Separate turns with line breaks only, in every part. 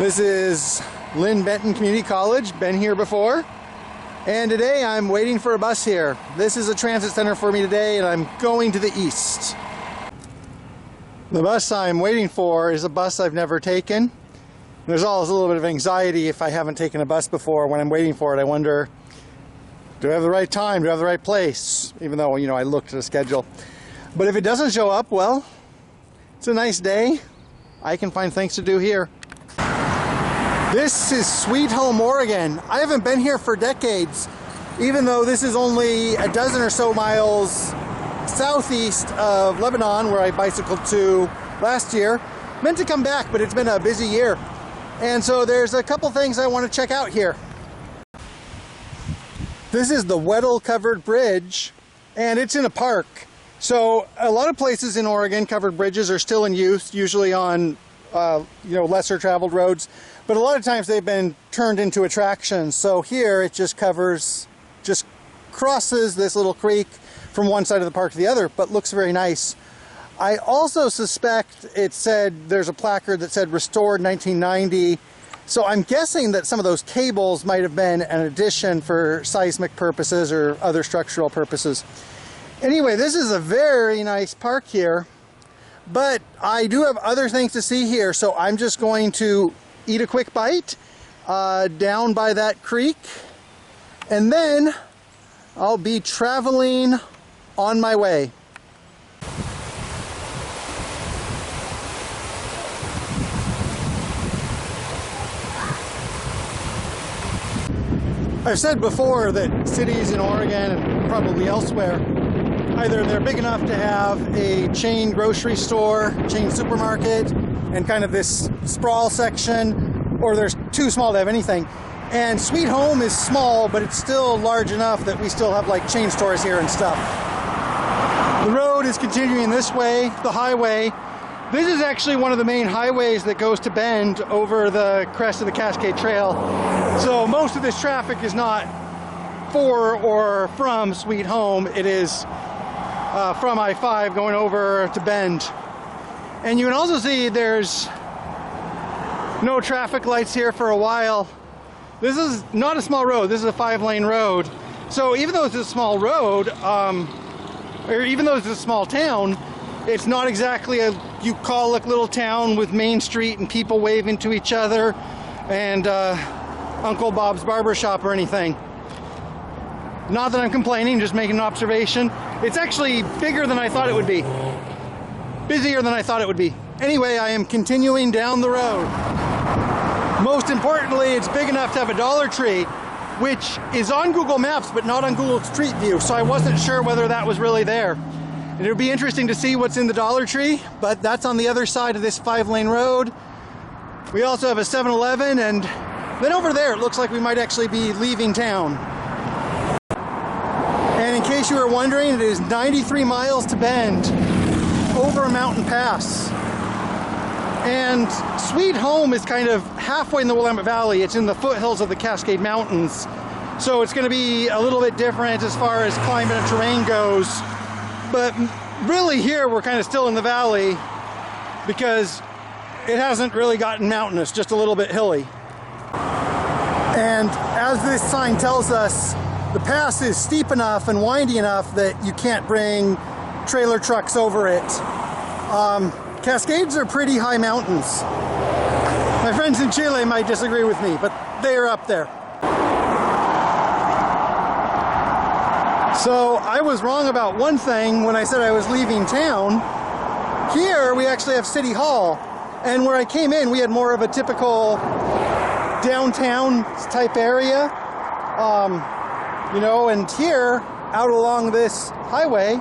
This is Lynn Benton Community College, been here before, and today I'm waiting for a bus here. This is a transit center for me today, and I'm going to the east. The bus I'm waiting for is a bus I've never taken. There's always a little bit of anxiety if I haven't taken a bus before. When I'm waiting for it, I wonder, do I have the right time? Do I have the right place? Even though, I looked at the schedule. But if it doesn't show up, well, it's a nice day. I can find things to do here. This is Sweet Home, Oregon. I haven't been here for decades, even though this is only a dozen or so miles southeast of Lebanon, where I bicycled to last year. Meant to come back, but it's been a busy year. And so there's a couple things I want to check out here. This is the Weddell Covered Bridge, and it's in a park. So a lot of places in Oregon, covered bridges are still in use, usually on lesser traveled roads, but a lot of times they've been turned into attractions. So here it just crosses this little creek from one side of the park to the other, but looks very nice. I also suspect there's a placard that said restored 1990. So I'm guessing that some of those cables might have been an addition for seismic purposes or other structural purposes. Anyway, this is a very nice park here, but I do have other things to see here, so I'm just going to eat a quick bite down by that creek, and then I'll be traveling on my way. I've said before that cities in Oregon and probably elsewhere, either they're big enough to have a chain grocery store, chain supermarket, and kind of this sprawl section, or they're too small to have anything. And Sweet Home is small, but it's still large enough that we still have like chain stores here and stuff. The road is continuing this way, the highway. This is actually one of the main highways that goes to Bend over the crest of the Cascade Trail. So most of this traffic is not for or from Sweet Home. It is from I-5 going over to Bend. And you can also see there's no traffic lights here for a while. This is not a small road. This is a 5-lane road. So even though it's a small road, or even though it's a small town, it's not exactly a bucolic little town with Main Street and people waving to each other and Uncle Bob's barbershop or anything. Not that I'm complaining, just making an observation. It's actually bigger than I thought it would be. Busier than I thought it would be. Anyway, I am continuing down the road. Most importantly, it's big enough to have a Dollar Tree, which is on Google Maps, but not on Google Street View, so I wasn't sure whether that was really there. And it would be interesting to see what's in the Dollar Tree, but that's on the other side of this 5-lane road. We also have a 7-Eleven, and then over there, it looks like we might actually be leaving town. And in case you were wondering, it is 93 miles to Bend, over a mountain pass. And Sweet Home is kind of halfway in the Willamette Valley. It's in the foothills of the Cascade Mountains. So it's going to be a little bit different as far as climate and terrain goes. But really here, we're kind of still in the valley because it hasn't really gotten mountainous, just a little bit hilly. And as this sign tells us, the pass is steep enough and windy enough that you can't bring trailer trucks over it. Cascades are pretty high mountains. My friends in Chile might disagree with me, but they are up there. So I was wrong about one thing when I said I was leaving town. Here we actually have City Hall, and where I came in we had more of a typical downtown type area. And here, out along this highway,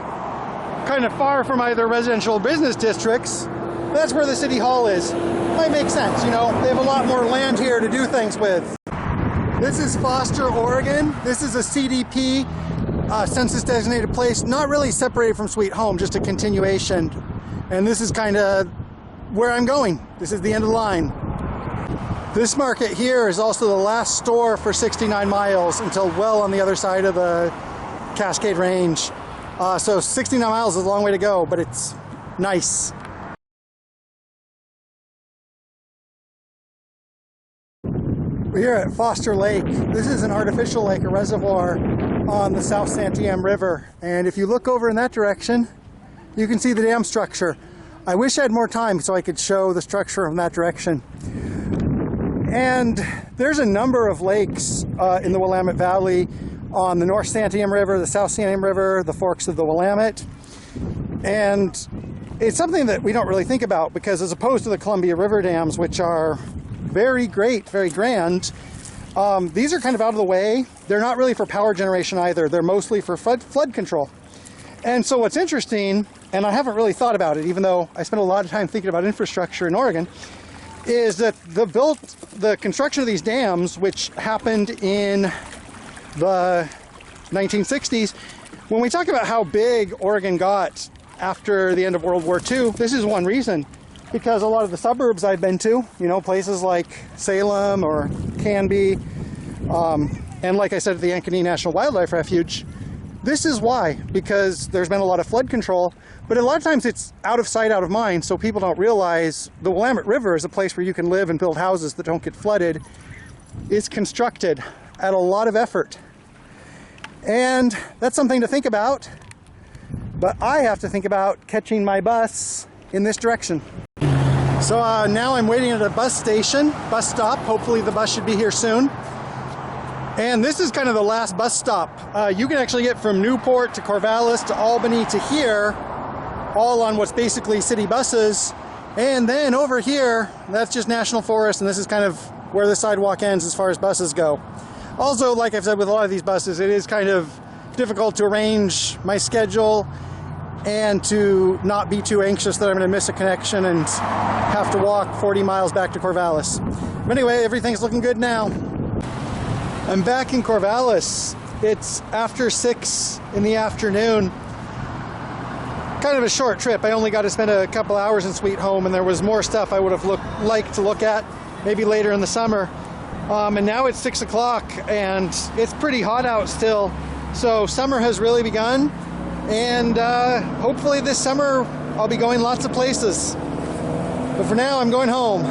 kind of far from either residential or business districts, that's where the City Hall is. Might make sense, they have a lot more land here to do things with. This is Foster, Oregon. This is a CDP, census designated place, not really separated from Sweet Home, just a continuation. And this is kind of where I'm going. This is the end of the line. This market here is also the last store for 69 miles until well on the other side of the Cascade Range. So 69 miles is a long way to go, but it's nice. We're here at Foster Lake. This is an artificial lake, a reservoir on the South Santiam River. And if you look over in that direction, you can see the dam structure. I wish I had more time so I could show the structure from that direction. And there's a number of lakes in the Willamette Valley on the North Santiam River, the South Santiam River, the forks of the Willamette. And it's something that we don't really think about because as opposed to the Columbia River dams, which are very great, very grand, these are kind of out of the way. They're not really for power generation either. They're mostly for flood control. And so what's interesting, and I haven't really thought about it, even though I spent a lot of time thinking about infrastructure in Oregon, is that the construction of these dams, which happened in the 1960s, when we talk about how big Oregon got after the end of World War II, this is one reason. Because a lot of the suburbs I've been to, you know, places like Salem or Canby, and like I said at the Ankeny National Wildlife Refuge, this is why, because there's been a lot of flood control, but a lot of times it's out of sight, out of mind, so people don't realize the Willamette River is a place where you can live and build houses that don't get flooded. It's constructed at a lot of effort. And that's something to think about, but I have to think about catching my bus in this direction. So now I'm waiting at a bus stop. Hopefully the bus should be here soon. And this is kind of the last bus stop. You can actually get from Newport to Corvallis to Albany to here, all on what's basically city buses. And then over here, that's just National Forest, and this is kind of where the sidewalk ends as far as buses go. Also, like I've said with a lot of these buses, it is kind of difficult to arrange my schedule and to not be too anxious that I'm going to miss a connection and have to walk 40 miles back to Corvallis. But anyway, everything's looking good now. I'm back in Corvallis. It's after 6 in the afternoon. Kind of a short trip. I only got to spend a couple hours in Sweet Home, and there was more stuff I would have liked to look at maybe later in the summer. And now it's 6 o'clock and it's pretty hot out still. So summer has really begun. And hopefully this summer I'll be going lots of places. But for now, I'm going home.